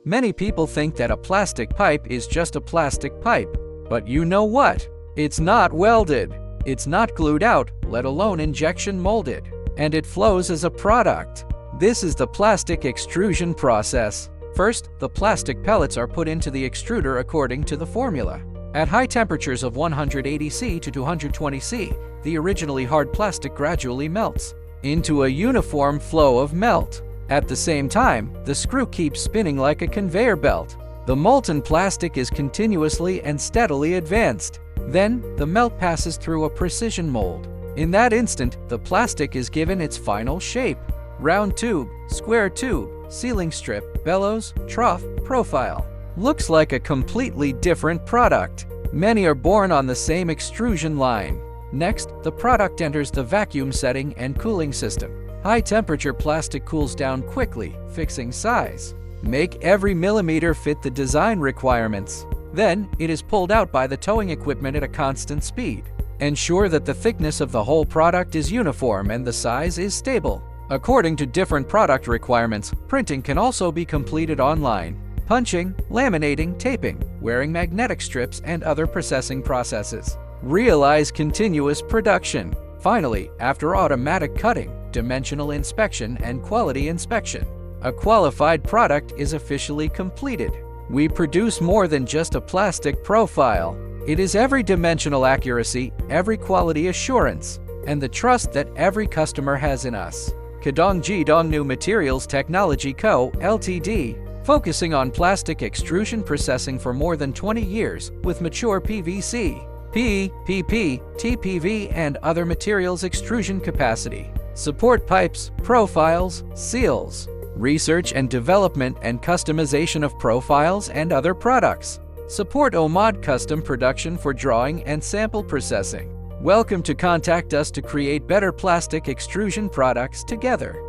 Many people think that a plastic pipe is just a plastic pipe. But you know what? It's not welded. It's not glued out, let alone injection molded. And it flows as a product. This is the plastic extrusion process. First, the plastic pellets are put into the extruder according to the formula. At high temperatures of 180 C to 220 C, the originally hard plastic gradually melts into a uniform flow of melt. At the same time, the screw keeps spinning like a conveyor belt. The molten plastic is continuously and steadily advanced. Then, the melt passes through a precision mold. In that instant, the plastic is given its final shape: round tube, square tube, sealing strip, bellows, trough, profile. Looks like a completely different product. Many are born on the same extrusion line. Next, the product enters the vacuum setting and cooling system. High-temperature plastic cools down quickly, fixing size. Make every millimeter fit the design requirements. Then, it is pulled out by the towing equipment at a constant speed. Ensure that the thickness of the whole product is uniform and the size is stable. According to different product requirements, printing can also be completed online. Punching, laminating, taping, wearing magnetic strips, and other processing processes. Realize continuous production. Finally, after automatic cutting, dimensional inspection, and quality inspection, a qualified product is officially completed. We produce more than just a plastic profile. It is every dimensional accuracy, every quality assurance, and the trust that every customer has in us. Qidong Jidong New Materials Technology Co., Ltd., focusing on plastic extrusion processing for more than 20 years with mature PVC, PE, PP, TPV, and other materials extrusion capacity. Support pipes, profiles, seals, research and development and customization of profiles and other products. Support OMOD custom production for drawing and sample processing. Welcome to contact us to create better plastic extrusion products together.